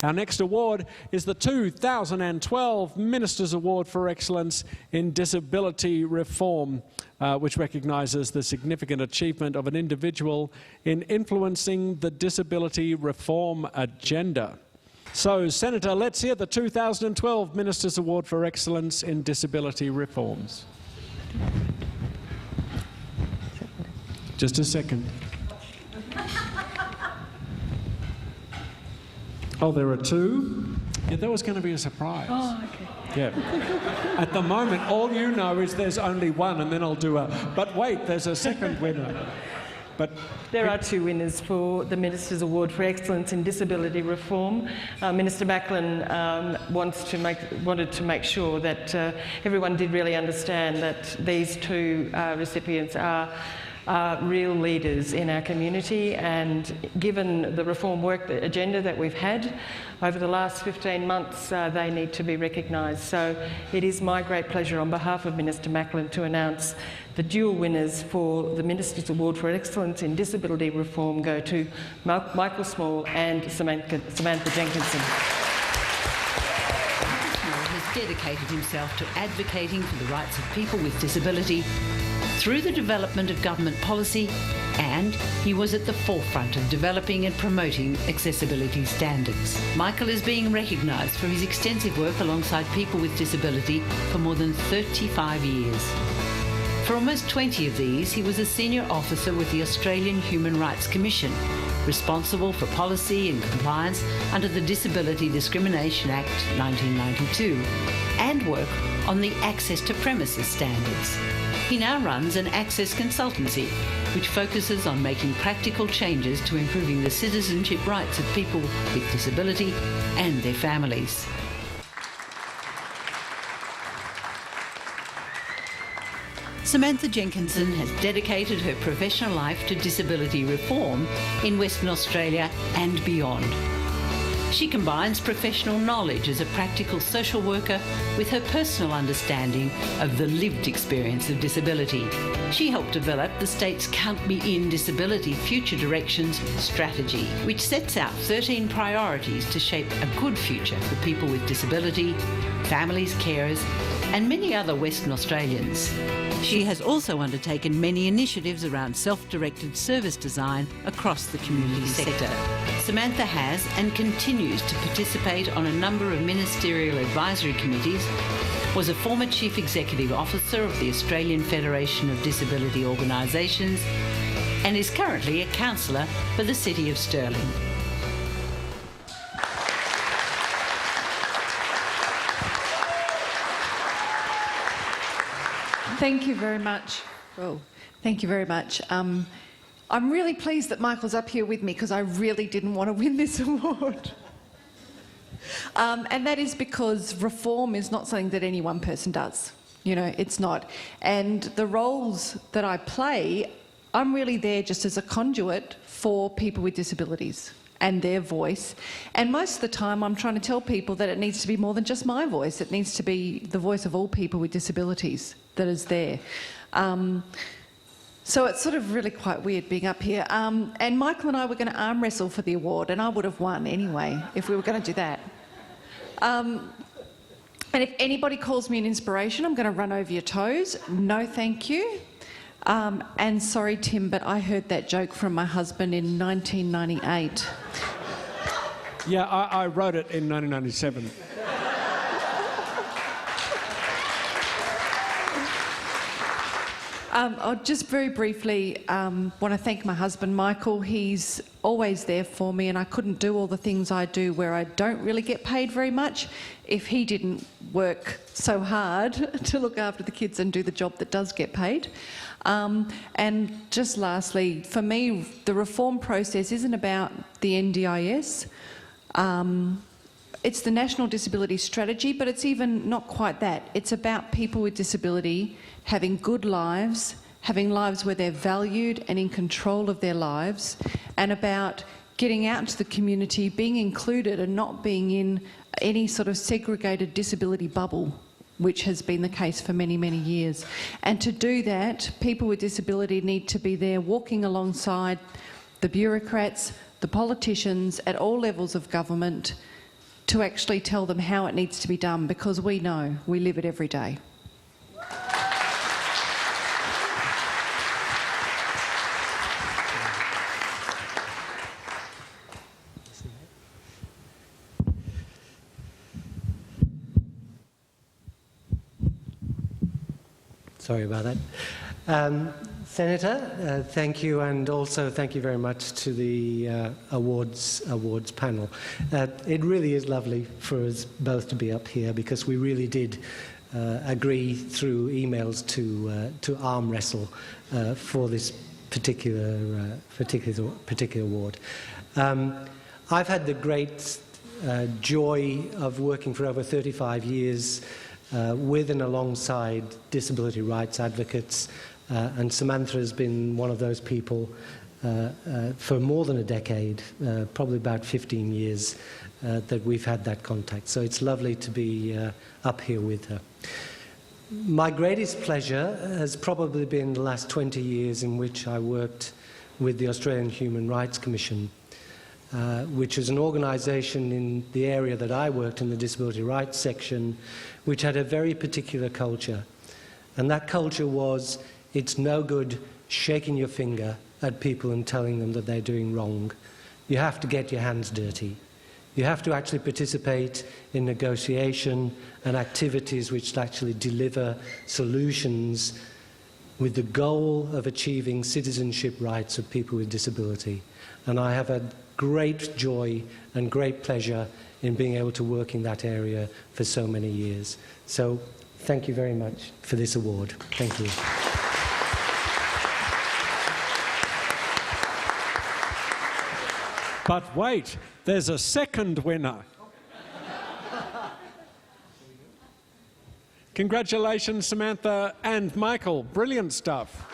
Our next award is the 2012 Minister's Award for Excellence in Disability Reform, which recognises the significant achievement of an individual in influencing the disability reform agenda. So, Senator, let's hear the 2012 Minister's Award for Excellence in Disability Reforms. Just a second. Oh, there are two? Yeah, that was going to be a surprise. Oh, okay. Yeah. At the moment, all you know is there's only one, and then I'll do a, but wait, there's a second winner. But there are two winners for the Minister's Award for Excellence in Disability Reform. Minister Macklin wanted to make sure that everyone did really understand that these two recipients are real leaders in our community, and given the reform work agenda that we've had over the last 15 months, they need to be recognised. So it is my great pleasure on behalf of Minister Macklin to announce the dual winners for the Minister's Award for Excellence in Disability Reform go to Michael Small and Samantha Jenkinson. Has dedicated himself to advocating for the rights of people with disability through the development of government policy, and he was at the forefront of developing and promoting accessibility standards. Michael is being recognised for his extensive work alongside people with disability for more than 35 years. For almost 20 of these, he was a senior officer with the Australian Human Rights Commission, responsible for policy and compliance under the Disability Discrimination Act 1992, and work on the Access to Premises standards. He now runs an access consultancy which focuses on making practical changes to improving the citizenship rights of people with disability and their families. Samantha Jenkinson has dedicated her professional life to disability reform in Western Australia and beyond. She combines professional knowledge as a practical social worker with her personal understanding of the lived experience of disability. She helped develop the state's Count Me In Disability Future Directions strategy, which sets out 13 priorities to shape a good future for people with disability, families, carers, and many other Western Australians. She has also undertaken many initiatives around self-directed service design across the community sector. Samantha has and continues to participate on a number of ministerial advisory committees, was a former Chief Executive Officer of the Australian Federation of Disability Organisations, and is currently a councillor for the City of Stirling. Thank you very much. Oh, thank you very much. I'm really pleased that Michael's up here with me because I really didn't want to win this award. And that is because reform is not something that any one person does. You know, it's not. And the roles that I play, I'm really there just as a conduit for people with disabilities and their voice. And most of the time I'm trying to tell people that it needs to be more than just my voice. It needs to be the voice of all people with disabilities that is there. So it's sort of really quite weird being up here. And Michael and I were going to arm wrestle for the award, and I would have won anyway if we were going to do that. And if anybody calls me an inspiration, I'm going to run over your toes. No, thank you. And sorry, Tim, but I heard that joke from my husband in 1998. yeah, I wrote it in 1997. I'll just very briefly want to thank my husband, Michael. He's always there for me, and I couldn't do all the things I do where I don't really get paid very much if he didn't work so hard to look after the kids and do the job that does get paid. And just lastly, for me, the reform process isn't about the NDIS. It's the National Disability Strategy, but it's even not quite that. It's about people with disability having good lives, having lives where they're valued and in control of their lives, and about getting out into the community, being included and not being in any sort of segregated disability bubble, which has been the case for many, many years. And to do that, people with disability need to be there walking alongside the bureaucrats, the politicians at all levels of government, to actually tell them how it needs to be done, because we know, we live it every day. Sorry about that. Senator, thank you, and also thank you very much to the awards panel. It really is lovely for us both to be up here, because we really did agree through emails to arm wrestle for this particular award. I've had the great joy of working for over 35 years with and alongside disability rights advocates, and Samantha has been one of those people for more than a decade, probably about 15 years, that we've had that contact. So it's lovely to be up here with her. My greatest pleasure has probably been the last 20 years in which I worked with the Australian Human Rights Commission, which is an organisation in the area that I worked in, the disability rights section, which had a very particular culture. And that culture was, it's no good shaking your finger at people and telling them that they're doing wrong. You have to get your hands dirty. You have to actually participate in negotiation and activities which actually deliver solutions with the goal of achieving citizenship rights of people with disability. And I have had great joy and great pleasure in being able to work in that area for so many years. So thank you very much for this award. Thank you. But wait, there's a second winner. Congratulations, Samantha and Michael. Brilliant stuff.